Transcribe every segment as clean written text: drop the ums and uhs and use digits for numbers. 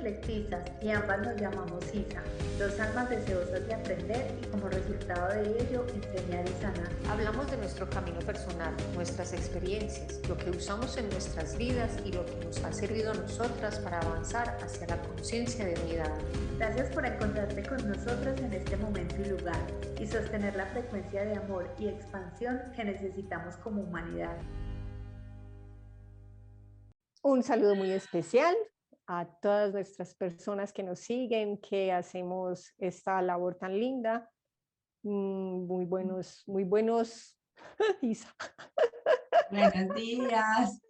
Lexisas y ambas nos llamamos Isa, dos almas deseosas de aprender y como resultado de ello enseñar y sanar. Hablamos de nuestro camino personal, nuestras experiencias, lo que usamos en nuestras vidas y lo que nos ha servido a nosotras para avanzar hacia la conciencia de unidad. Gracias por encontrarte con nosotros en este momento y lugar y sostener la frecuencia de amor y expansión que necesitamos como humanidad. Un saludo muy especial a todas nuestras personas que nos siguen, que hacemos esta labor tan linda. Muy buenos, Isa. Buenos días.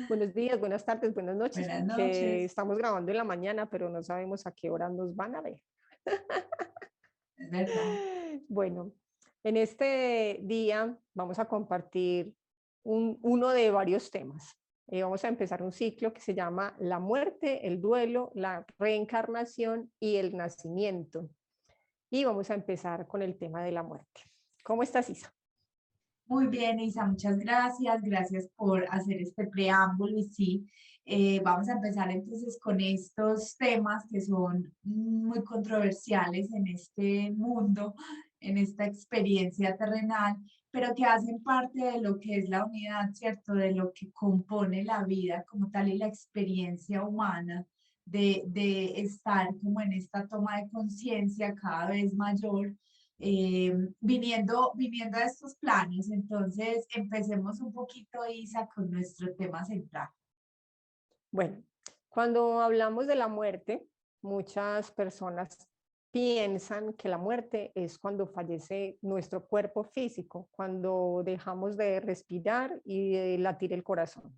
Buenos días, buenas tardes, buenas noches. Buenas porque noches. estamos grabando en la mañana, pero no sabemos a qué hora nos van a ver. Es verdad. Bueno, en este día vamos a compartir uno de varios temas. Vamos a empezar un ciclo que se llama la muerte, el duelo, la reencarnación y el nacimiento. Y vamos a empezar con el tema de la muerte. ¿Cómo estás, Isa? Muy bien, Isa, muchas gracias. Gracias por hacer este preámbulo. Y sí, vamos a empezar entonces con estos temas que son muy controversiales en este mundo, en esta experiencia terrenal, pero que hacen parte de lo que es la unidad, ¿cierto? De lo que compone la vida como tal y la experiencia humana de estar como en esta toma de conciencia cada vez mayor, viniendo a estos planos. Entonces, empecemos un poquito, Isa, con nuestro tema central. Bueno, cuando hablamos de la muerte, muchas personas piensan que la muerte es cuando fallece nuestro cuerpo físico, cuando dejamos de respirar y de latir el corazón.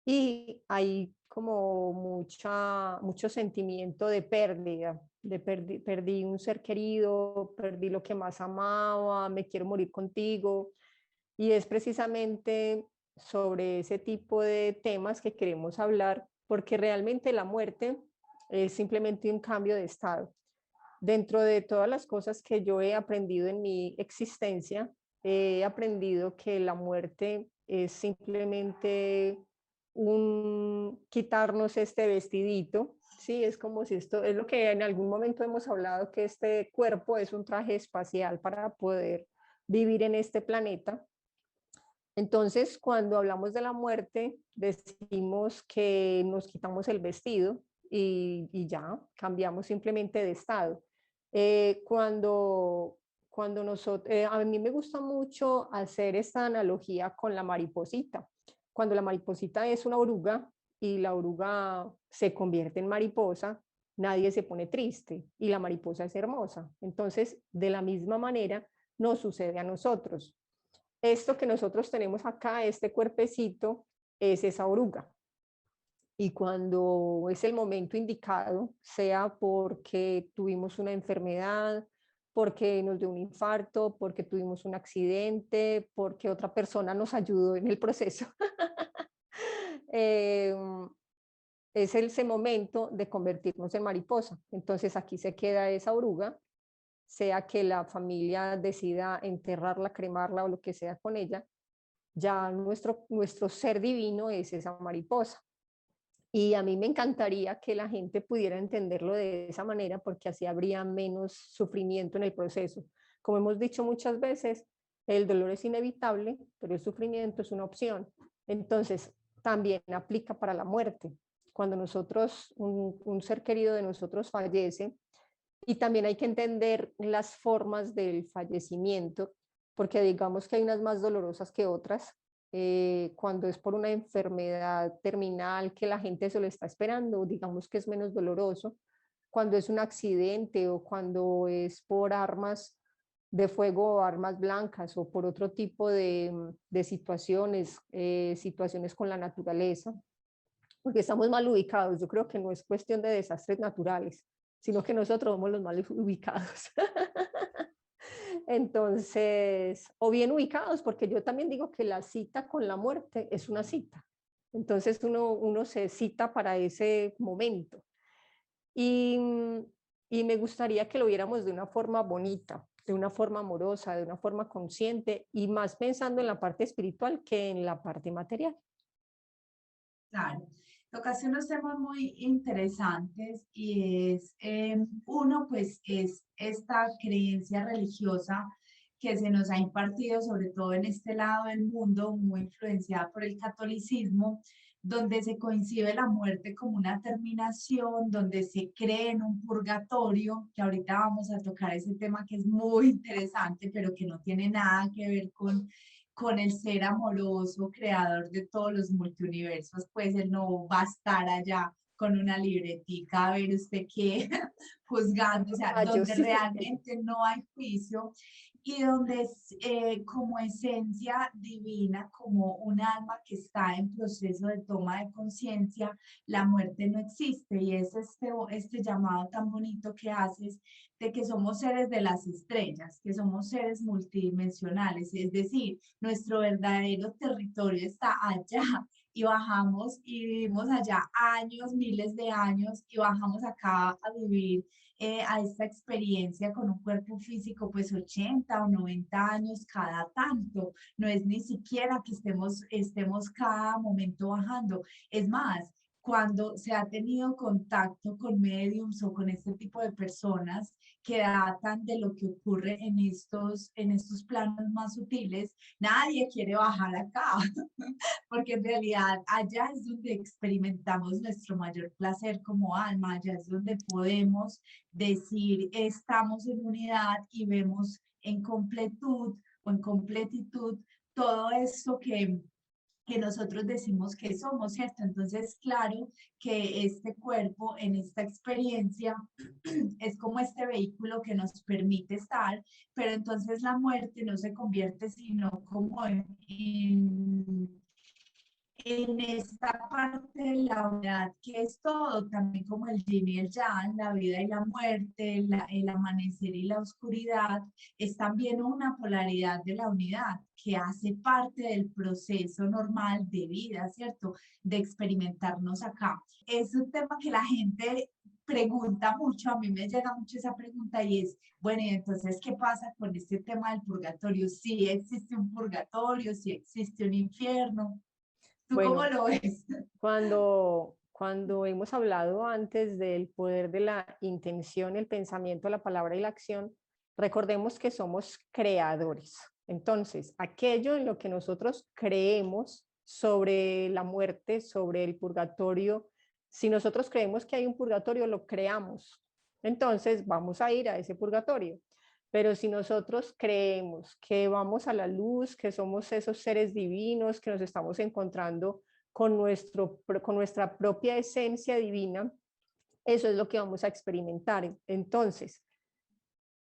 Y hay como mucho sentimiento de pérdida, perdí un ser querido, perdí lo que más amaba, me quiero morir contigo. Y es precisamente sobre ese tipo de temas que queremos hablar, porque realmente la muerte es simplemente un cambio de estado. Dentro de todas las cosas que yo he aprendido en mi existencia, he aprendido que la muerte es simplemente quitarnos este vestidito, ¿sí? Es como si esto, es lo que en algún momento hemos hablado, que este cuerpo es un traje espacial para poder vivir en este planeta. Entonces, cuando hablamos de la muerte, decimos que nos quitamos el vestido y ya, cambiamos simplemente de estado. Cuando nosotros, a mí me gusta mucho hacer esta analogía con la mariposita. Cuando la mariposita es una oruga y la oruga se convierte en mariposa, nadie se pone triste y la mariposa es hermosa. Entonces, de la misma manera, nos sucede a nosotros. Esto que nosotros tenemos acá, este cuerpecito, es esa oruga. Y cuando es el momento indicado, sea porque tuvimos una enfermedad, porque nos dio un infarto, porque tuvimos un accidente, porque otra persona nos ayudó en el proceso, eh, es ese momento de convertirnos en mariposa. Entonces aquí se queda esa oruga, sea que la familia decida enterrarla, cremarla o lo que sea con ella, ya nuestro ser divino es esa mariposa. Y a mí me encantaría que la gente pudiera entenderlo de esa manera, porque así habría menos sufrimiento en el proceso. Como hemos dicho muchas veces, el dolor es inevitable, pero el sufrimiento es una opción. Entonces, también aplica para la muerte. Cuando un ser querido de nosotros fallece, y también hay que entender las formas del fallecimiento, porque digamos que hay unas más dolorosas que otras. Cuando es por una enfermedad terminal que la gente se lo está esperando, digamos que es menos doloroso. Cuando es un accidente o cuando es por armas de fuego o armas blancas o por otro tipo de situaciones, situaciones con la naturaleza, porque estamos mal ubicados. Yo creo que no es cuestión de desastres naturales, sino que nosotros somos los mal ubicados. Entonces, o bien ubicados, porque yo también digo que la cita con la muerte es una cita. Entonces uno se cita para ese momento. Y, y me gustaría que lo viéramos de una forma bonita, de una forma amorosa, de una forma consciente y más pensando en la parte espiritual que en la parte material. Claro. Tocaste unos temas muy interesantes y es, uno, pues es esta creencia religiosa que se nos ha impartido, sobre todo en este lado del mundo, muy influenciada por el catolicismo, donde se concibe la muerte como una terminación, donde se cree en un purgatorio, que ahorita vamos a tocar ese tema que es muy interesante, pero que no tiene nada que ver con el ser amoroso, creador de todos los multiuniversos, pues él no va a estar allá con una libretica a ver usted qué, juzgando, o sea, Yo donde sí. realmente no hay juicio y donde es como esencia divina, como un alma que está en proceso de toma de conciencia, la muerte no existe y es este llamado tan bonito que haces de que somos seres de las estrellas, que somos seres multidimensionales, es decir, nuestro verdadero territorio está allá y bajamos y vivimos allá años, miles de años y bajamos acá a vivir a esta experiencia con un cuerpo físico pues 80 o 90 años cada tanto, no es ni siquiera que estemos cada momento bajando, es más, cuando se ha tenido contacto con mediums o con este tipo de personas que datan de lo que ocurre en estos planos más sutiles, nadie quiere bajar acá, porque en realidad allá es donde experimentamos nuestro mayor placer como alma, allá es donde podemos decir estamos en unidad y vemos en completud o en completitud todo esto que nosotros decimos que somos, ¿cierto? Entonces, claro que este cuerpo en esta experiencia es como este vehículo que nos permite estar, pero entonces la muerte no se convierte sino como en esta parte de la unidad que es todo, también como el yin y el yang, la vida y la muerte, el amanecer y la oscuridad, es también una polaridad de la unidad que hace parte del proceso normal de vida, ¿cierto? De experimentarnos acá. Es un tema que la gente pregunta mucho, a mí me llega mucho esa pregunta y es, bueno, y entonces, ¿qué pasa con este tema del purgatorio? ¿Sí existe un purgatorio? ¿Sí existe un infierno? ¿Tú cómo Bueno, lo ves? cuando hemos hablado antes del poder de la intención, el pensamiento, la palabra y la acción, recordemos que somos creadores. Entonces, aquello en lo que nosotros creemos sobre la muerte, sobre el purgatorio, si nosotros creemos que hay un purgatorio, lo creamos. Entonces, vamos a ir a ese purgatorio. Pero si nosotros creemos que vamos a la luz, que somos esos seres divinos, que nos estamos encontrando con nuestra propia esencia divina, eso es lo que vamos a experimentar. Entonces,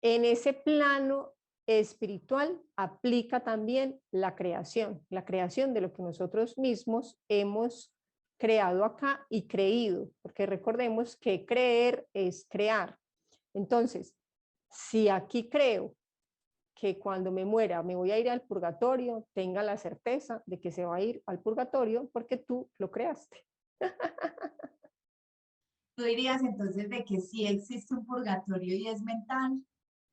en ese plano espiritual aplica también la creación de lo que nosotros mismos hemos creado acá y creído, porque recordemos que creer es crear. Entonces, si aquí creo que cuando me muera me voy a ir al purgatorio, tenga la certeza de que se va a ir al purgatorio porque tú lo creaste. ¿Tú dirías entonces de que sí existe un purgatorio y es mental?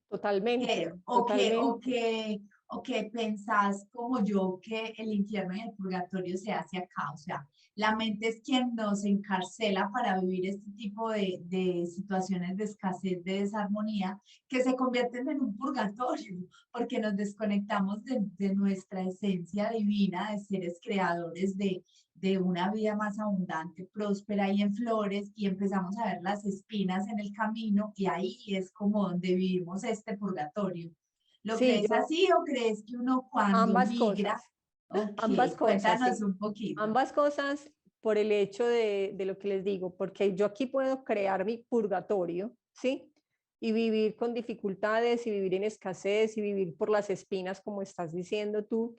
Totalmente, O que, o totalmente. que, o que pensás como yo que el infierno y el purgatorio se hace acá, o sea, la mente es quien nos encarcela para vivir este tipo de situaciones de escasez, de desarmonía, que se convierten en un purgatorio, porque nos desconectamos de nuestra esencia divina, de seres creadores de una vida más abundante, próspera y en flores, y empezamos a ver las espinas en el camino, y ahí es como donde vivimos este purgatorio. ¿Lo Sí, crees así o crees que uno cuando ambas migra, cosas, ok, ambas cosas, cuéntanos sí. un poquito? Ambas cosas por el hecho de lo que les digo, porque yo aquí puedo crear mi purgatorio, ¿sí? Y vivir con dificultades y vivir en escasez y vivir por las espinas, como estás diciendo tú.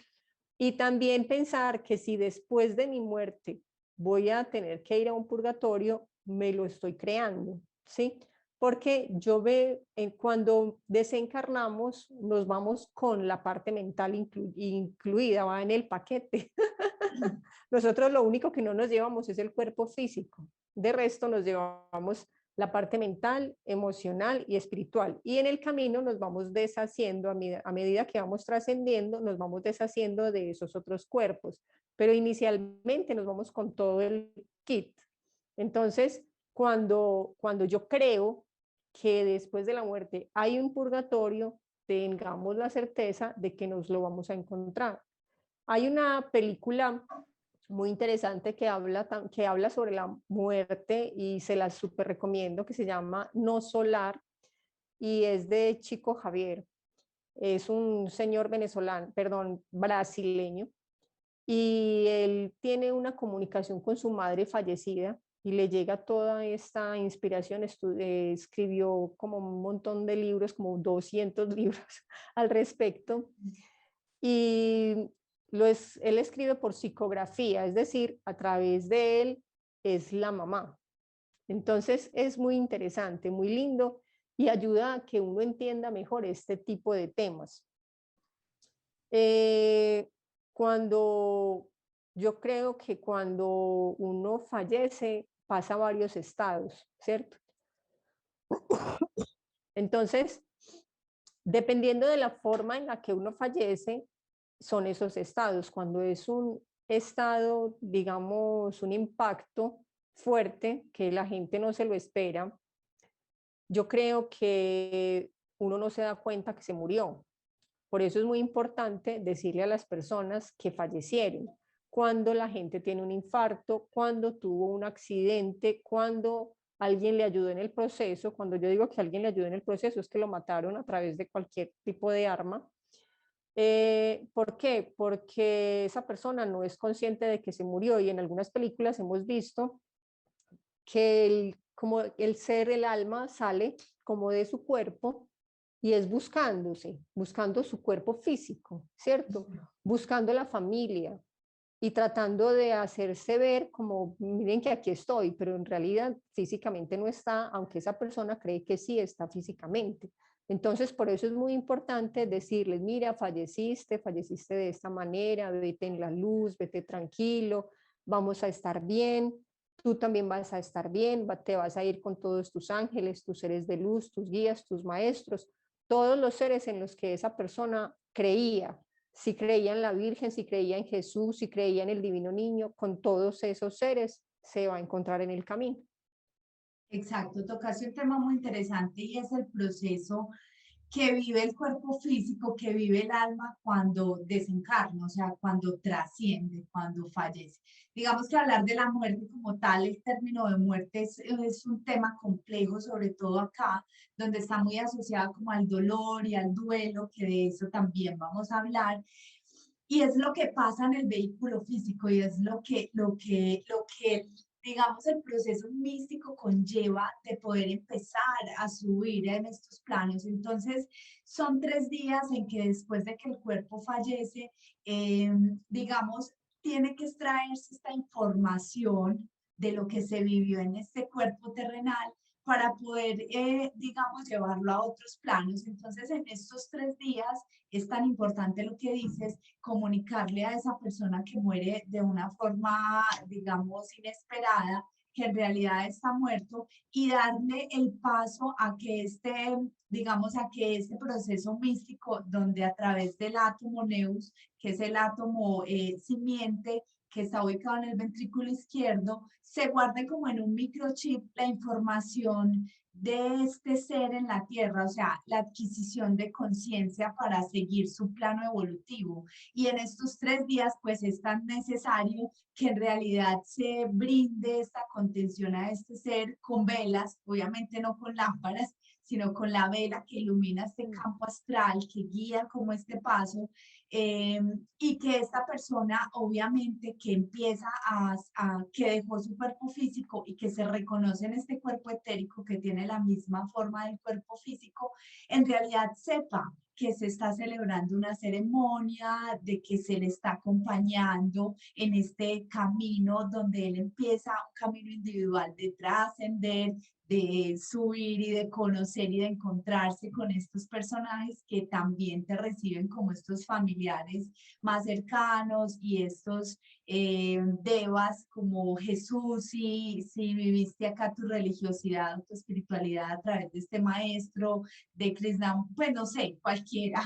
Y también pensar que si después de mi muerte voy a tener que ir a un purgatorio, me lo estoy creando, ¿sí? Porque yo veo, cuando desencarnamos, nos vamos con la parte mental incluida, va en el paquete. Nosotros lo único que no nos llevamos es el cuerpo físico. De resto nos llevamos la parte mental, emocional y espiritual. Y en el camino nos vamos deshaciendo, a medida que vamos trascendiendo, nos vamos deshaciendo de esos otros cuerpos, pero inicialmente nos vamos con todo el kit. Entonces, cuando yo creo que después de la muerte hay un purgatorio, tengamos la certeza de que nos lo vamos a encontrar. Hay una película muy interesante que habla sobre la muerte y se la súper recomiendo, que se llama No Solar y es de Chico Javier. Es un señor venezolano, perdón, brasileño, y él tiene una comunicación con su madre fallecida y le llega toda esta inspiración. Escribió como un montón de libros, como 200 libros al respecto, y él escribe por psicografía, es decir, a través de él es la mamá. Entonces es muy interesante, muy lindo y ayuda a que uno entienda mejor este tipo de temas. Yo creo que cuando uno fallece pasa varios estados, ¿cierto? Entonces, dependiendo de la forma en la que uno fallece, son esos estados. Cuando es un estado, digamos, un impacto fuerte que la gente no se lo espera, yo creo que uno no se da cuenta que se murió. Por eso es muy importante decirle a las personas que fallecieron, cuando la gente tiene un infarto, cuando tuvo un accidente, cuando alguien le ayudó en el proceso. Cuando yo digo que alguien le ayudó en el proceso es que lo mataron a través de cualquier tipo de arma. ¿Por qué? Porque esa persona no es consciente de que se murió, y en algunas películas hemos visto que como el ser, el alma, sale como de su cuerpo y es buscando su cuerpo físico, ¿cierto? Buscando la familia y tratando de hacerse ver como, miren que aquí estoy, pero en realidad físicamente no está, aunque esa persona cree que sí está físicamente. Entonces, por eso es muy importante decirles, mira, falleciste de esta manera, vete en la luz, vete tranquilo, vamos a estar bien, tú también vas a estar bien, te vas a ir con todos tus ángeles, tus seres de luz, tus guías, tus maestros, todos los seres en los que esa persona creía. Si creía en la Virgen, si creía en Jesús, si creía en el Divino Niño, con todos esos seres se va a encontrar en el camino. Exacto, tocaste un tema muy interesante y es el proceso que vive el cuerpo físico, que vive el alma cuando desencarna, o sea, cuando trasciende, cuando fallece. Digamos que hablar de la muerte como tal, el término de muerte es un tema complejo, sobre todo acá, donde está muy asociado como al dolor y al duelo, que de eso también vamos a hablar. Y es lo que pasa en el vehículo físico y es lo que digamos, el proceso místico conlleva de poder empezar a subir en estos planos. Entonces, son 3 días en que después de que el cuerpo fallece, digamos, tiene que extraerse esta información de lo que se vivió en este cuerpo terrenal para poder, digamos, llevarlo a otros planos. Entonces, en estos 3 días es tan importante lo que dices, comunicarle a esa persona que muere de una forma, digamos, inesperada, que en realidad está muerto, y darle el paso a que digamos, a que este proceso místico, donde a través del átomo Neus, que es el átomo simiente, que está ubicado en el ventrículo izquierdo, se guarde como en un microchip la información de este ser en la Tierra, o sea, la adquisición de conciencia para seguir su plano evolutivo. Y en estos 3 días, pues es tan necesario que en realidad se brinde esta contención a este ser con velas, obviamente no con lámparas, sino con la vela que ilumina este campo astral, que guía como este paso, y que esta persona, obviamente, que empieza que dejó su cuerpo físico y que se reconoce en este cuerpo etérico que tiene la misma forma del cuerpo físico, en realidad sepa que se está celebrando una ceremonia, de que se le está acompañando en este camino donde él empieza un camino individual de trascender, de subir y de conocer y de encontrarse con estos personajes que también te reciben como estos familiares más cercanos y estos devas como Jesús, si viviste acá tu religiosidad o tu espiritualidad a través de este maestro, de Krishna, pues no sé, cualquiera.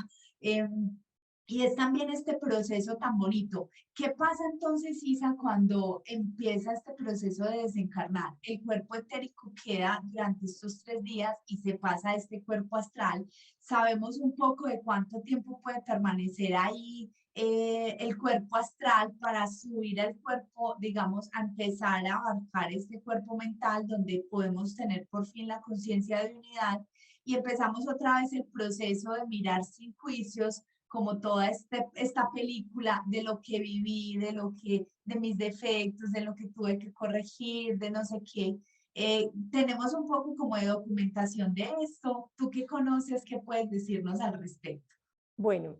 Y es también este proceso tan bonito. ¿Qué pasa entonces, Isa, cuando empieza este proceso de desencarnar? El cuerpo etérico queda durante estos 3 días y se pasa a este cuerpo astral. ¿Sabemos un poco de cuánto tiempo puede permanecer ahí el cuerpo astral para subir al cuerpo, digamos, a empezar a abarcar este cuerpo mental donde podemos tener por fin la conciencia de unidad y empezamos otra vez el proceso de mirar sin juicios como toda esta película de lo que viví, de mis defectos, de lo que tuve que corregir, de no sé qué. Tenemos un poco como de documentación de esto. ¿Tú qué conoces? ¿Qué puedes decirnos al respecto? Bueno,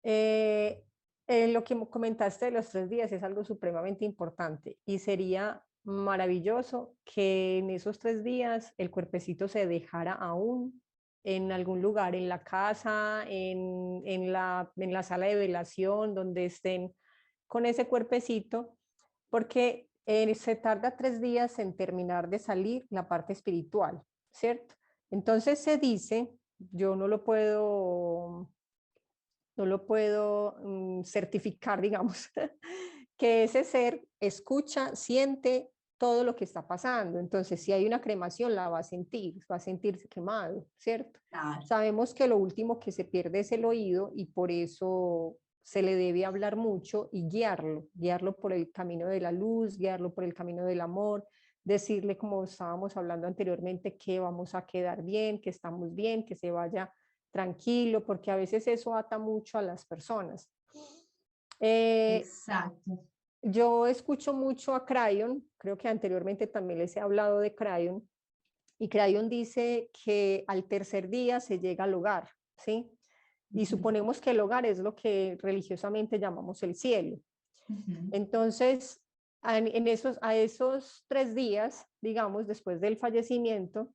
lo que comentaste de los 3 días es algo supremamente importante y sería maravilloso que en esos 3 días el cuerpecito se dejara aún en algún lugar, en la casa, en la sala de velación, donde estén con ese cuerpecito, porque se tarda 3 días en terminar de salir la parte espiritual, ¿cierto? Entonces se dice, yo no lo puedo certificar, digamos, que ese ser escucha, siente todo lo que está pasando. Entonces, si hay una cremación, la va a sentirse quemado, ¿cierto? Claro. Sabemos que lo último que se pierde es el oído y por eso se le debe hablar mucho y guiarlo por el camino de la luz, guiarlo por el camino del amor, decirle, como estábamos hablando anteriormente, que vamos a quedar bien, que estamos bien, que se vaya tranquilo, porque a veces eso ata mucho a las personas. Exacto. Yo escucho mucho a Crayon, creo que anteriormente también les he hablado de Crayon, y Crayon dice que al tercer día se llega al hogar, ¿sí? Y suponemos que el hogar es lo que religiosamente llamamos el cielo. Entonces, a esos 3 días, digamos, después del fallecimiento,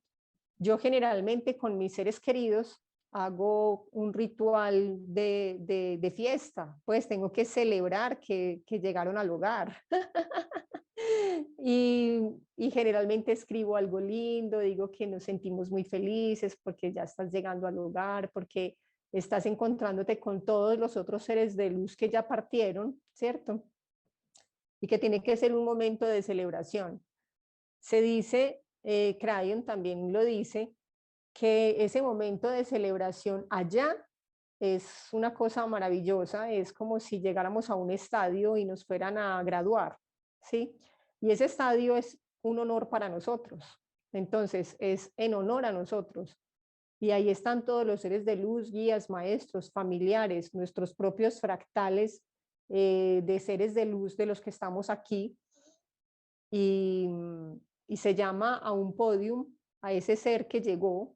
yo generalmente con mis seres queridos hago un ritual de fiesta, pues tengo que celebrar que llegaron al hogar. Y generalmente escribo algo lindo, digo que nos sentimos muy felices porque ya estás llegando al hogar, porque estás encontrándote con todos los otros seres de luz que ya partieron, ¿cierto? Y que tiene que ser un momento de celebración. Se dice, Crayon también lo dice, que ese momento de celebración allá es una cosa maravillosa, es como si llegáramos a un estadio y nos fueran a graduar, ¿sí? Y ese estadio es un honor para nosotros, entonces es en honor a nosotros. Y ahí están todos los seres de luz, guías, maestros, familiares, nuestros propios fractales de seres de luz de los que estamos aquí. Y, y se llama a un podium a ese ser que llegó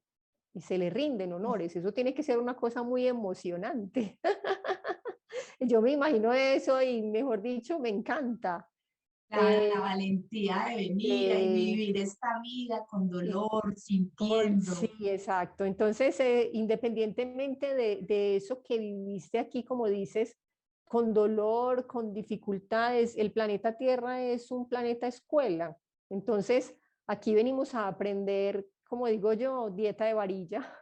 y se le rinden honores. Eso tiene que ser una cosa muy emocionante. Yo me imagino eso y, mejor dicho, me encanta. Claro, la valentía de venir y Eh, vivir esta vida con sí, dolor, sintiendo. sí, exacto. Entonces, independientemente de eso que viviste aquí, como dices, con dolor, con dificultades, el planeta Tierra es un planeta escuela. Entonces, aquí venimos a aprender, como digo yo, dieta de varilla.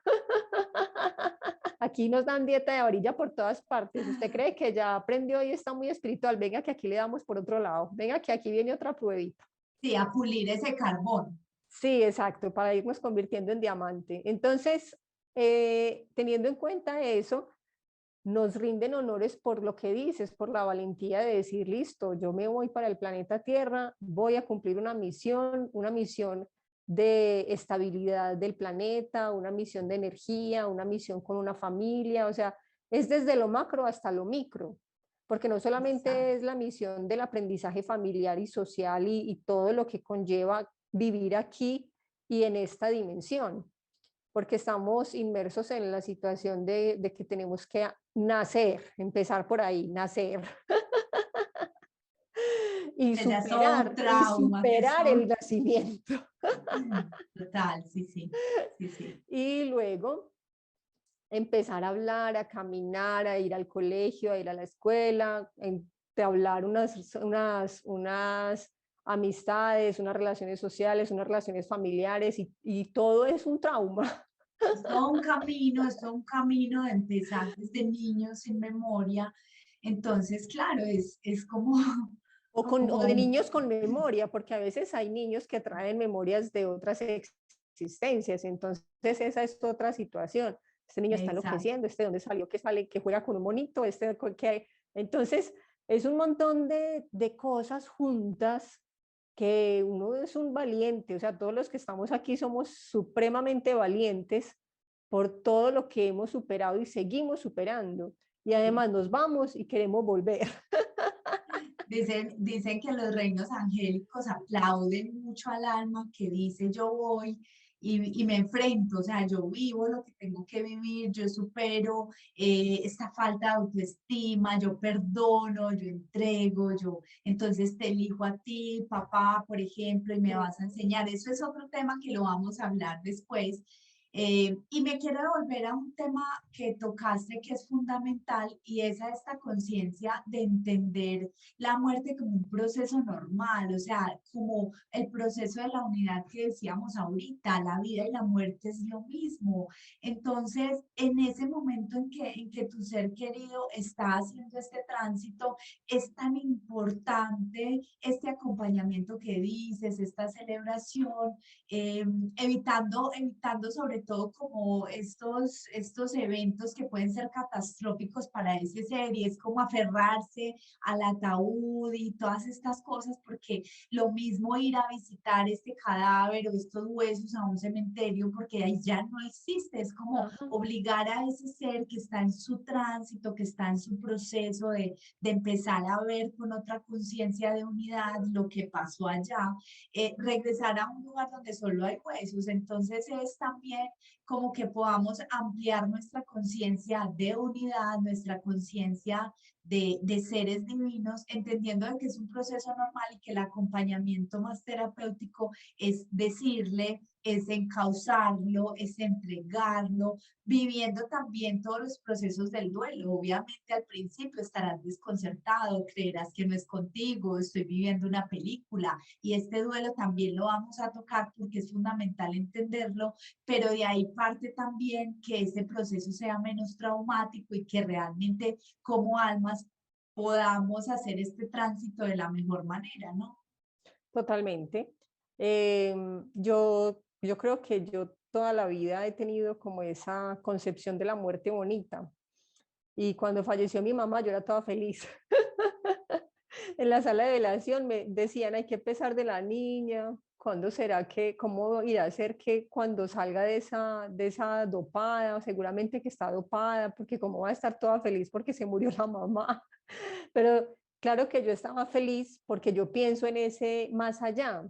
Aquí nos dan dieta de varilla por todas partes. Usted cree que ya aprendió y está muy espiritual. Venga, que aquí le damos por otro lado. Venga, que aquí viene otra pruebita. Sí, a pulir ese carbón. Sí, exacto, para irnos convirtiendo en diamante. Entonces, teniendo en cuenta eso, nos rinden honores por lo que dices, por la valentía de decir, listo, yo me voy para el planeta Tierra, voy a cumplir una misión de estabilidad del planeta, una misión de energía, una misión con una familia, o sea, es desde lo macro hasta lo micro, porque no solamente Exacto. es la misión del aprendizaje familiar y social y todo lo que conlleva vivir aquí y en esta dimensión, porque estamos inmersos en la situación de que tenemos que nacer, empezar por ahí, nacer y Que ya es todo un superar, y trauma, que es superar todo el nacimiento. Total, sí, sí, sí, sí. Y luego empezar a hablar, a caminar, a ir al colegio, a ir a la escuela, entablar unas amistades, unas relaciones sociales, unas relaciones familiares y todo es un trauma. Es todo un camino de empezar desde niños sin memoria. Entonces, claro, es como, O de como, niños con memoria, porque a veces hay niños que traen memorias de otras existencias, entonces esa es otra situación. Este niño está exacto. enloqueciendo, este de dónde salió, que sale, que juega con un monito, que... Entonces, es un montón de cosas juntas que uno es un valiente, o sea, todos los que estamos aquí somos supremamente valientes por todo lo que hemos superado y seguimos superando. Y Sí. además nos vamos y queremos volver. Dicen que los reinos angélicos aplauden mucho al alma que dice yo voy y me enfrento, o sea, yo vivo lo que tengo que vivir, yo supero esta falta de autoestima, yo perdono, yo entrego, yo entonces te elijo a ti, papá, por ejemplo, y me vas a enseñar. Eso es otro tema que lo vamos a hablar después. Y me quiero devolver a un tema que tocaste que es fundamental y es a esta conciencia de entender la muerte como un proceso normal, o sea, como el proceso de la unidad que decíamos ahorita, la vida y la muerte es lo mismo. Entonces, en ese momento en que tu ser querido está haciendo este tránsito, es tan importante este acompañamiento que dices, esta celebración, eh, evitando sobre todo como estos eventos que pueden ser catastróficos para ese ser y es como aferrarse al ataúd y todas estas cosas, porque lo mismo ir a visitar este cadáver o estos huesos a un cementerio, porque ahí ya no existe, es como Ajá. obligar a ese ser que está en su tránsito, que está en su proceso de empezar a ver con otra conciencia de unidad lo que pasó allá, regresar a un lugar donde solo hay huesos. Entonces es también como que podamos ampliar nuestra conciencia de unidad, nuestra conciencia de seres divinos, entendiendo de que es un proceso normal y que el acompañamiento más terapéutico es decirle, es encauzarlo, es entregarlo, viviendo también todos los procesos del duelo. Obviamente al principio estarás desconcertado, creerás que no es contigo, estoy viviendo una película y este duelo también lo vamos a tocar porque es fundamental entenderlo, pero de ahí parte también que ese proceso sea menos traumático y que realmente como almas podamos hacer este tránsito de la mejor manera, ¿no? Totalmente. Yo creo que yo toda la vida he tenido como esa concepción de la muerte bonita. Y cuando falleció mi mamá, yo era toda feliz. En la sala de velación me decían, hay que pesar de la niña, ¿cuándo será que, cómo irá a ser que cuando salga de esa dopada, seguramente que está dopada, porque cómo va a estar toda feliz porque se murió la mamá? Pero claro que yo estaba feliz porque yo pienso en ese más allá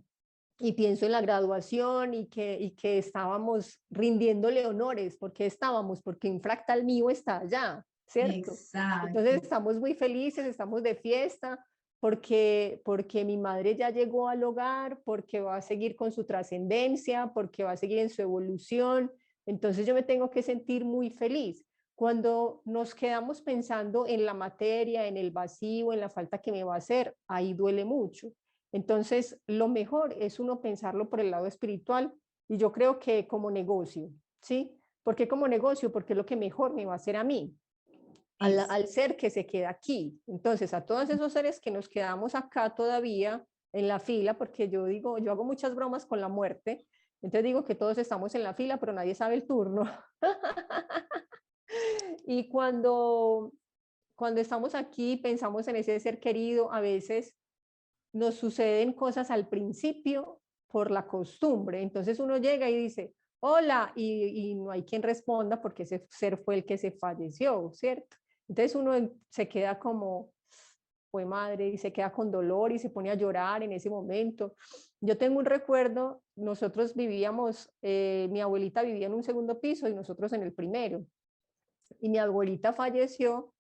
y pienso en la graduación y que estábamos rindiéndole honores, porque estábamos, porque un fractal mío está allá, ¿cierto? Entonces Exacto. estamos muy felices, estamos de fiesta, porque mi madre ya llegó al hogar, porque va a seguir con su trascendencia, porque va a seguir en su evolución. Entonces yo me tengo que sentir muy feliz. Cuando nos quedamos pensando en la materia, en el vacío, en la falta que me va a hacer, ahí duele mucho. Entonces, lo mejor es uno pensarlo por el lado espiritual y yo creo que como negocio, ¿sí? ¿Por qué como negocio? Porque es lo que mejor me va a hacer a mí, Es, al ser que se queda aquí. Entonces, a todos esos seres que nos quedamos acá todavía en la fila, porque yo digo, yo hago muchas bromas con la muerte, entonces digo que todos estamos en la fila, pero nadie sabe el turno. Y cuando estamos aquí, pensamos en ese ser querido, a veces nos suceden cosas al principio por la costumbre. Entonces uno llega y dice, hola, y no hay quien responda porque ese ser fue el que se falleció, ¿cierto? Entonces uno se queda como, fue madre, y se queda con dolor y se pone a llorar en ese momento. Yo tengo un recuerdo, nosotros vivíamos, mi abuelita vivía en un segundo piso y nosotros en el primero. Y mi abuelita falleció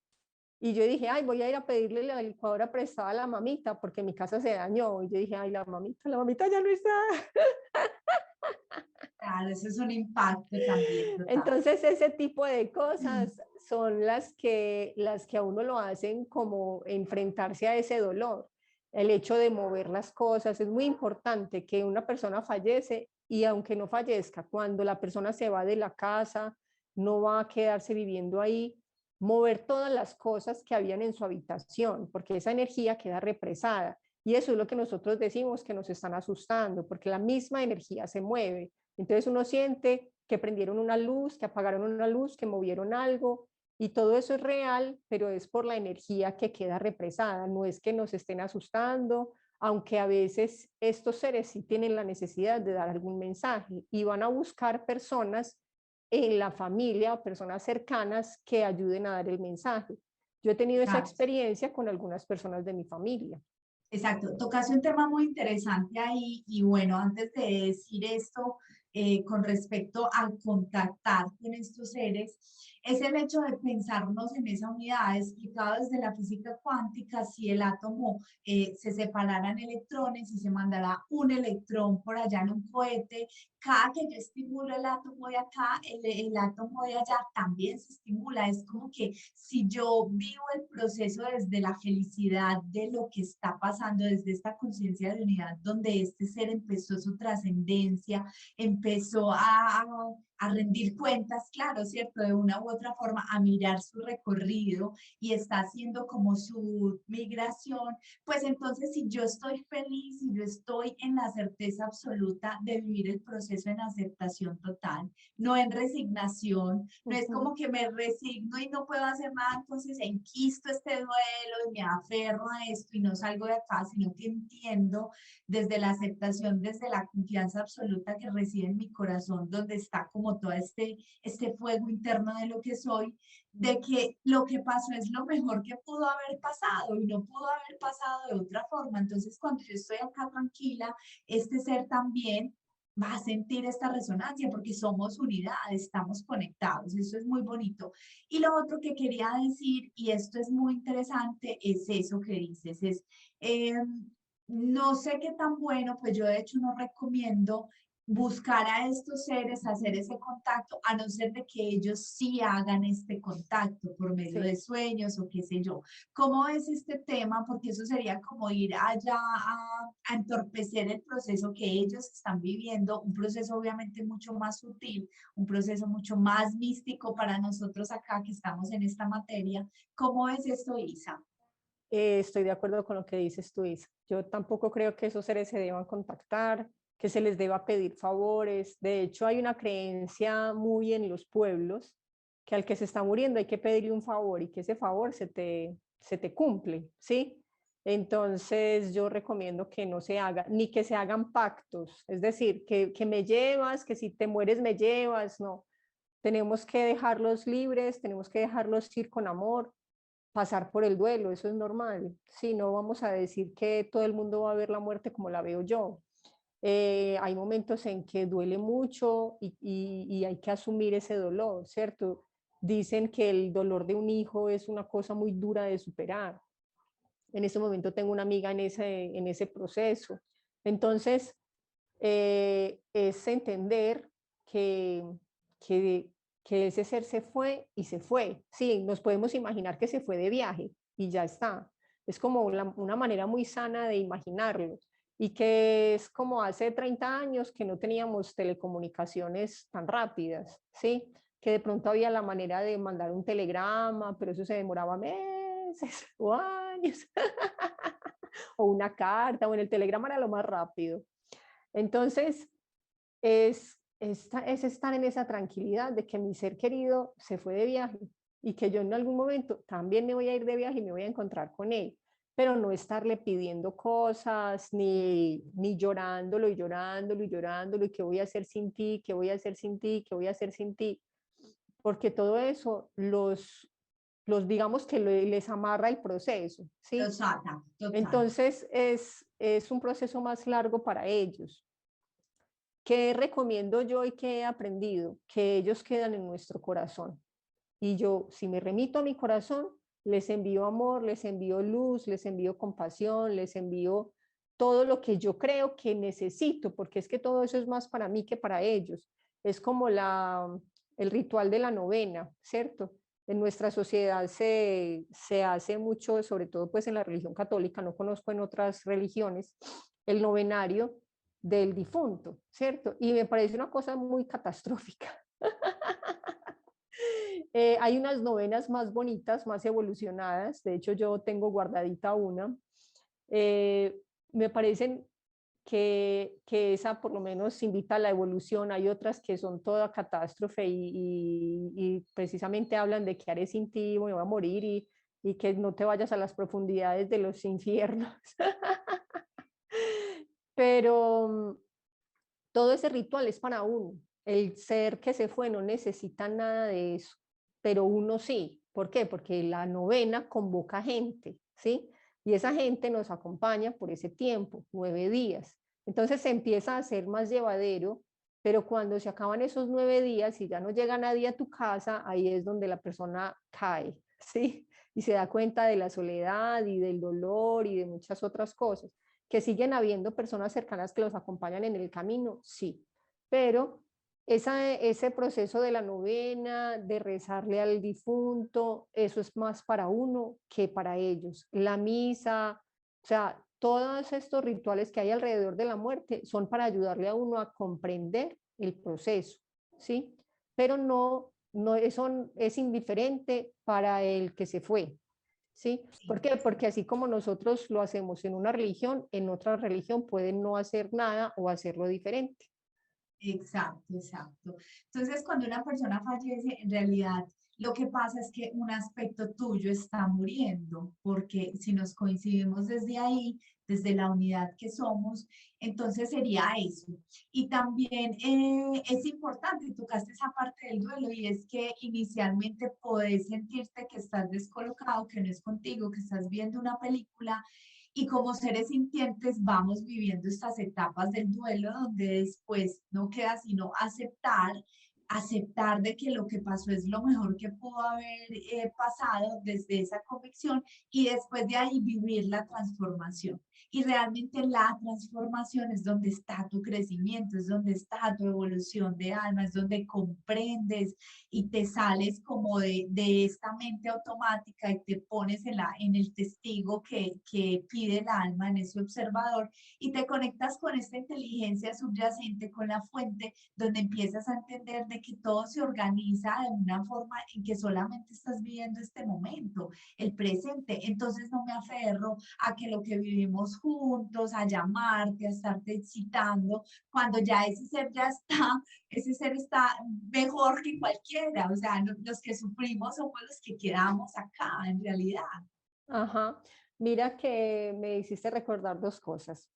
y yo dije, ay, voy a ir a pedirle la licuadora prestada a la mamita porque mi casa se dañó. Y yo dije, ay, la mamita ya no está. Claro, eso es un impacto también total. Entonces ese tipo de cosas son las que a uno lo hacen como enfrentarse a ese dolor. El hecho de mover las cosas es muy importante, que una persona fallece y aunque no fallezca, cuando la persona se va de la casa, no va a quedarse viviendo ahí, mover todas las cosas que habían en su habitación, porque esa energía queda represada. Y eso es lo que nosotros decimos que nos están asustando, porque la misma energía se mueve. Entonces uno siente que prendieron una luz, que apagaron una luz, que movieron algo, y todo eso es real, pero es por la energía que queda represada, no es que nos estén asustando, aunque a veces estos seres sí tienen la necesidad de dar algún mensaje y van a buscar personas en la familia o personas cercanas que ayuden a dar el mensaje. Yo he tenido esa Exacto. experiencia con algunas personas de mi familia. Exacto, tocaste un tema muy interesante ahí y bueno, antes de decir esto, con respecto al contactar con estos seres, es el hecho de pensarnos en esa unidad, explicado desde la física cuántica, si el átomo se separaran electrones y se mandara un electrón por allá en un cohete, cada que yo estimulo el átomo de acá, el átomo de allá también se estimula. Es como que si yo vivo el proceso desde la felicidad de lo que está pasando, desde esta conciencia de unidad, donde este ser empezó su trascendencia, empezó a rendir cuentas, claro, ¿cierto? De una u otra forma, a mirar su recorrido y está haciendo como su migración, pues entonces si yo estoy feliz y yo estoy en la certeza absoluta de vivir el proceso en aceptación total, no en resignación, no es como que me resigno y no puedo hacer nada, entonces enquisto este duelo y me aferro a esto y no salgo de acá, sino que entiendo desde la aceptación, desde la confianza absoluta que reside en mi corazón, donde está como todo este fuego interno de lo que soy, de que lo que pasó es lo mejor que pudo haber pasado y no pudo haber pasado de otra forma. Entonces, cuando yo estoy acá tranquila, este ser también va a sentir esta resonancia porque somos unidad, estamos conectados, eso es muy bonito. Y lo otro que quería decir, y esto es muy interesante, es eso que dices, es, no sé qué tan bueno, pues yo de hecho no recomiendo buscar a estos seres, hacer ese contacto, a no ser de que ellos sí hagan este contacto por medio de Sí. sueños o qué sé yo. ¿Cómo es este tema? Porque eso sería como ir allá a entorpecer el proceso que ellos están viviendo, un proceso obviamente mucho más sutil, un proceso mucho más místico para nosotros acá que estamos en esta materia. ¿Cómo es esto, Isa? Estoy de acuerdo con lo que dices tú, Isa. Yo tampoco creo que esos seres se deban contactar, que se les deba pedir favores. De hecho, hay una creencia muy en los pueblos que al que se está muriendo hay que pedirle un favor y que ese favor se te cumple, ¿sí? Entonces yo recomiendo que no se haga, ni que se hagan pactos, es decir, que me llevas, que si te mueres me llevas, no. Tenemos que dejarlos libres, tenemos que dejarlos ir con amor, pasar por el duelo, eso es normal. Sí, no vamos a decir que todo el mundo va a ver la muerte como la veo yo. Hay momentos en que duele mucho y hay que asumir ese dolor, ¿cierto? Dicen que el dolor de un hijo es una cosa muy dura de superar. En ese momento tengo una amiga en ese proceso. Entonces, es entender que, que, que ese ser se fue y se fue. Sí, nos podemos imaginar que se fue de viaje y ya está. Es como una manera muy sana de imaginarlo y que es como hace 30 años que no teníamos telecomunicaciones tan rápidas, ¿sí? Que de pronto había la manera de mandar un telegrama, pero eso se demoraba meses o años, o una carta, o en el telegrama era lo más rápido. Entonces, es estar en esa tranquilidad de que mi ser querido se fue de viaje y que yo en algún momento también me voy a ir de viaje y me voy a encontrar con él, pero no estarle pidiendo cosas, ni llorándolo y llorándolo y llorándolo y qué voy a hacer sin ti, qué voy a hacer sin ti, qué voy a hacer sin ti, porque todo eso digamos que les amarra el proceso, ¿sí? Los ata, total. Entonces es un proceso más largo para ellos. ¿Qué recomiendo yo y qué he aprendido? Que ellos quedan en nuestro corazón. Y yo, si me remito a mi corazón, les envío amor, les envío luz, les envío compasión, les envío todo lo que yo creo que necesito, porque es que todo eso es más para mí que para ellos. Es como el ritual de la novena, ¿cierto? En nuestra sociedad se hace mucho, sobre todo pues en la religión católica, no conozco en otras religiones, el novenario del difunto, ¿cierto? Y me parece una cosa muy catastrófica. Hay unas novenas más bonitas, más evolucionadas, de hecho yo tengo guardadita una. Me parecen que esa por lo menos invita a la evolución. Hay otras que son toda catástrofe y precisamente hablan de que haré sin ti, me voy a morir y que no te vayas a las profundidades de los infiernos. Pero todo ese ritual es para uno. El ser que se fue no necesita nada de eso, pero uno sí. ¿Por qué? Porque la novena convoca gente, ¿sí? Y esa gente nos acompaña por ese tiempo, 9 días. Entonces se empieza a hacer más llevadero, pero cuando se acaban esos 9 días y ya no llega nadie a tu casa, ahí es donde la persona cae, ¿sí? Y se da cuenta de la soledad y del dolor y de muchas otras cosas. Que siguen habiendo personas cercanas que los acompañan en el camino, sí, pero ese proceso de la novena, de rezarle al difunto, eso es más para uno que para ellos. La misa, o sea, todos estos rituales que hay alrededor de la muerte son para ayudarle a uno a comprender el proceso, ¿sí? Pero no eso es indiferente para el que se fue, ¿sí? ¿Por qué? Porque así como nosotros lo hacemos en una religión, en otra religión pueden no hacer nada o hacerlo diferente. Exacto, exacto. Entonces, cuando una persona fallece, en realidad lo que pasa es que un aspecto tuyo está muriendo, porque si nos coincidimos desde ahí, desde la unidad que somos, entonces sería eso. Y también es importante, tocaste esa parte del duelo, y es que inicialmente podés sentirte que estás descolocado, que no es contigo, que estás viendo una película, y como seres sintientes vamos viviendo estas etapas del duelo donde después no queda sino aceptar de que lo que pasó es lo mejor que pudo haber pasado desde esa convicción, y después de ahí vivir la transformación. Y realmente la transformación es donde está tu crecimiento, es donde está tu evolución de alma, es donde comprendes y te sales como de esta mente automática y te pones en el testigo que pide el alma, en ese observador, y te conectas con esta inteligencia subyacente, con la fuente, donde empiezas a entender de que todo se organiza de una forma en que solamente estás viviendo este momento, el presente. Entonces no me aferro a que lo que vivimos juntos, a llamarte, a estarte excitando, cuando ya ese ser está mejor que cualquiera. O sea, los que sufrimos somos los que quedamos acá, en realidad. Ajá. Mira que me hiciste recordar dos cosas.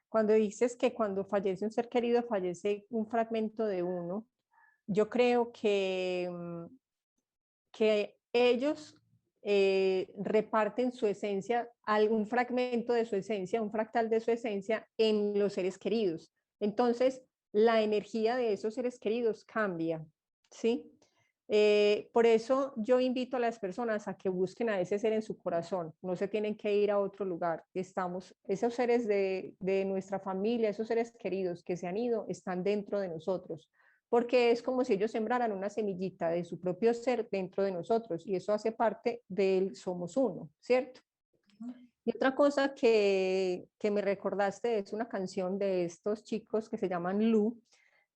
Cuando dices que cuando fallece un ser querido, fallece un fragmento de uno, yo creo que ellos reparten su esencia, algún fragmento de su esencia, un fractal de su esencia en los seres queridos. Entonces, la energía de esos seres queridos cambia, ¿sí? Por eso yo invito a las personas a que busquen a ese ser en su corazón, no se tienen que ir a otro lugar. Esos seres de nuestra familia, esos seres queridos que se han ido, están dentro de nosotros, porque es como si ellos sembraran una semillita de su propio ser dentro de nosotros, y eso hace parte del somos uno, ¿cierto? Y otra cosa que me recordaste es una canción de estos chicos que se llaman Lu,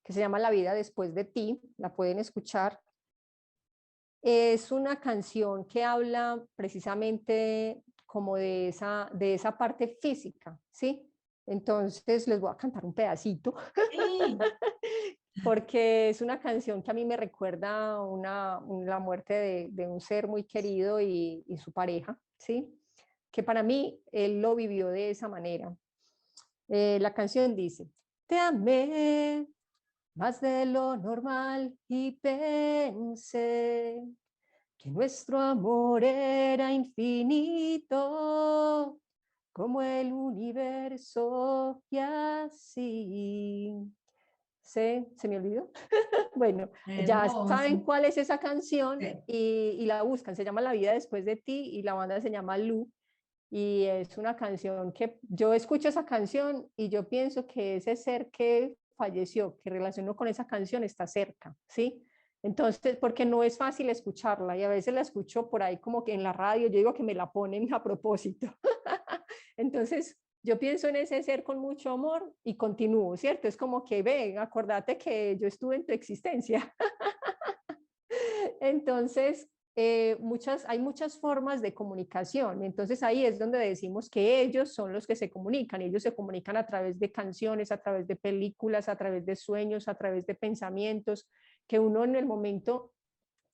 que se llama La vida después de ti, la pueden escuchar. Es una canción que habla precisamente como de esa parte física, ¿sí? Entonces les voy a cantar un pedacito. Sí. Porque es una canción que a mí me recuerda la muerte de un ser muy querido y su pareja, ¿sí? Que para mí él lo vivió de esa manera. La canción dice: te amé más de lo normal y pensé que nuestro amor era infinito como el universo, y así. Se me olvidó. Bueno, ya saben Hermoso. cuál es esa canción Sí. y la buscan. Se llama La vida después de ti y la banda se llama Lu. Y es una canción que yo escucho esa canción y yo pienso que ese ser que falleció, que relacionó con esa canción, está cerca, ¿sí? Entonces, porque no es fácil escucharla y a veces la escucho por ahí como que en la radio, yo digo que me la ponen a propósito. Entonces, yo pienso en ese ser con mucho amor y continúo, ¿cierto? Es como que, ven, acordate que yo estuve en tu existencia. Entonces, hay muchas formas de comunicación. Entonces ahí es donde decimos que ellos son los que se comunican. Ellos se comunican a través de canciones, a través de películas, a través de sueños, a través de pensamientos, que uno en el momento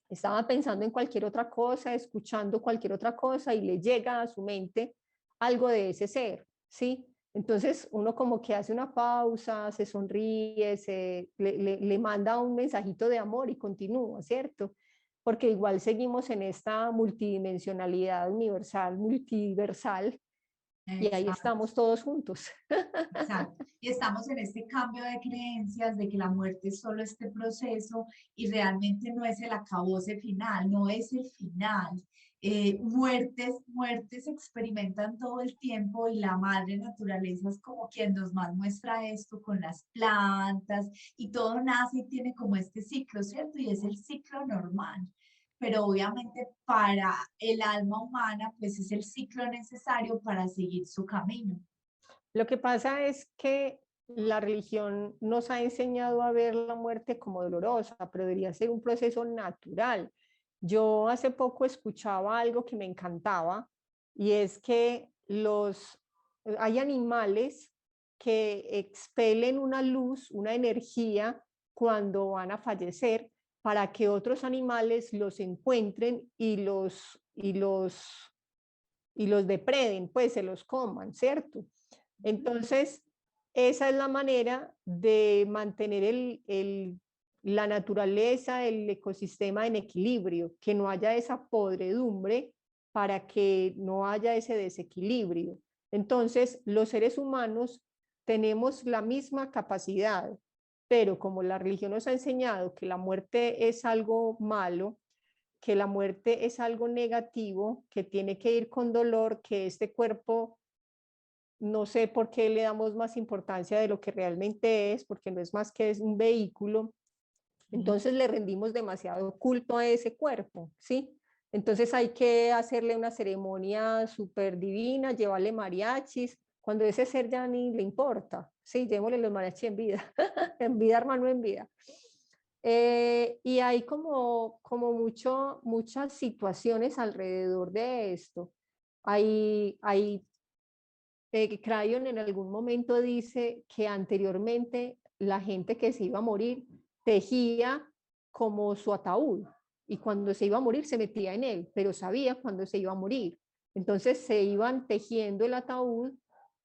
estaba pensando en cualquier otra cosa, escuchando cualquier otra cosa y le llega a su mente algo de ese ser, ¿sí? Entonces uno como que hace una pausa, se sonríe, le manda un mensajito de amor y continúa, ¿cierto? Porque igual seguimos en esta multidimensionalidad universal, multiversal, y ahí Exacto. estamos todos juntos. Exacto. Y estamos en este cambio de creencias de que la muerte es solo este proceso y realmente no es el acabose final, no es el final. Muertes se experimentan todo el tiempo y la madre naturaleza es como quien nos más muestra esto con las plantas y todo nace y tiene como este ciclo, ¿cierto? Y es el ciclo normal. Pero obviamente para el alma humana, pues es el ciclo necesario para seguir su camino. Lo que pasa es que la religión nos ha enseñado a ver la muerte como dolorosa, pero debería ser un proceso natural. Yo hace poco escuchaba algo que me encantaba y es que hay animales que expelen una luz, una energía cuando van a fallecer para que otros animales los encuentren y los depreden, pues se los coman, ¿cierto? Entonces, esa es la manera de mantener la naturaleza, el ecosistema en equilibrio, que no haya esa podredumbre para que no haya ese desequilibrio. Entonces, los seres humanos tenemos la misma capacidad, pero como la religión nos ha enseñado que la muerte es algo malo, que la muerte es algo negativo, que tiene que ir con dolor, que este cuerpo no sé por qué le damos más importancia de lo que realmente es, porque no es más que es un vehículo, entonces le rendimos demasiado culto a ese cuerpo, ¿sí? Entonces hay que hacerle una ceremonia súper divina, llevarle mariachis, cuando ese ser ya ni le importa, ¿sí? Llevémosle los mariachis en vida, en vida hermano, en vida. Y hay muchas situaciones alrededor de esto. Hay Crayon en algún momento dice que anteriormente la gente que se iba a morir tejía como su ataúd y cuando se iba a morir se metía en él, pero sabía cuándo se iba a morir. Entonces se iban tejiendo el ataúd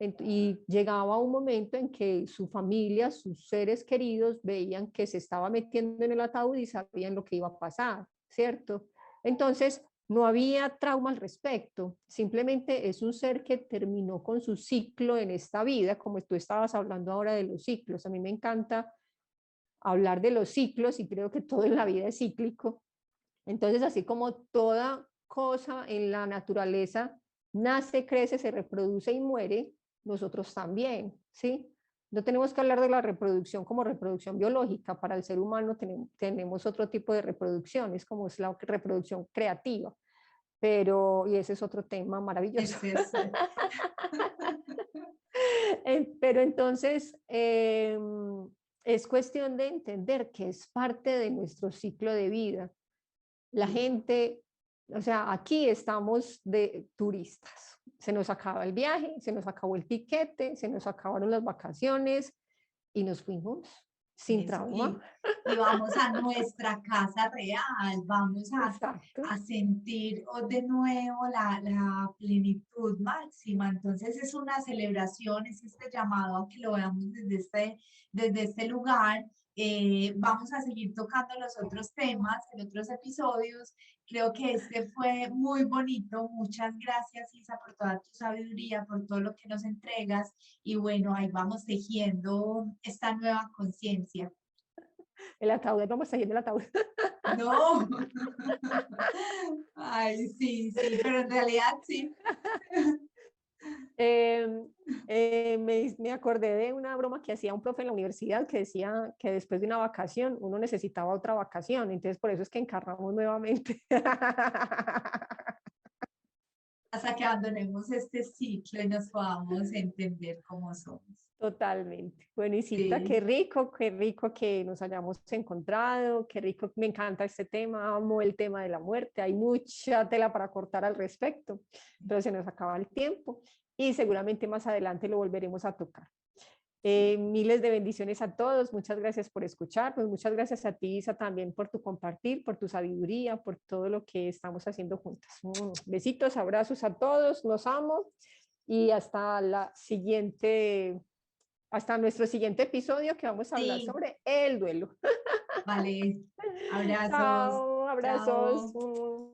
y llegaba un momento en que su familia, sus seres queridos veían que se estaba metiendo en el ataúd y sabían lo que iba a pasar, ¿cierto? Entonces no había trauma al respecto, simplemente es un ser que terminó con su ciclo en esta vida, como tú estabas hablando ahora de los ciclos. A mí me encanta hablar de los ciclos y creo que todo en la vida es cíclico. Entonces, así como toda cosa en la naturaleza nace, crece, se reproduce y muere, nosotros también, ¿sí? No tenemos que hablar de la reproducción como reproducción biológica. Para el ser humano tenemos otro tipo de reproducciones, como es la reproducción creativa. Y ese es otro tema maravilloso. Pero entonces es cuestión de entender que es parte de nuestro ciclo de vida. La gente, o sea, aquí estamos de turistas. Se nos acaba el viaje, se nos acabó el tiquete, se nos acabaron las vacaciones y nos fuimos sin Eso, trauma. y vamos a nuestra casa real, vamos Exacto. a sentir de nuevo la plenitud máxima. Entonces es una celebración, es este llamado a que lo veamos desde este lugar. Vamos a seguir tocando los otros temas en otros episodios. Creo que este fue muy bonito. Muchas gracias, Isa, por toda tu sabiduría, por todo lo que nos entregas. Y bueno, ahí vamos tejiendo esta nueva conciencia. El ataúd, vamos a ir el ataúd. No. Ay, sí, sí, pero en realidad sí. Me acordé de una broma que hacía un profe en la universidad que decía que después de una vacación uno necesitaba otra vacación, entonces por eso es que encarnamos nuevamente. Hasta que abandonemos este ciclo y nos podamos entender cómo somos. Totalmente. Bueno, Isita, Sí. qué rico que nos hayamos encontrado, qué rico, me encanta este tema, amo el tema de la muerte, hay mucha tela para cortar al respecto, pero se nos acaba el tiempo y seguramente más adelante lo volveremos a tocar. Miles de bendiciones a todos, muchas gracias por escucharnos, muchas gracias a ti, Isa, también por tu compartir, por tu sabiduría, por todo lo que estamos haciendo juntas. Besitos, abrazos a todos, los amo y hasta nuestro siguiente episodio que vamos a hablar Sí, sobre el duelo. vale. Abrazos. Chao, abrazos. Chao.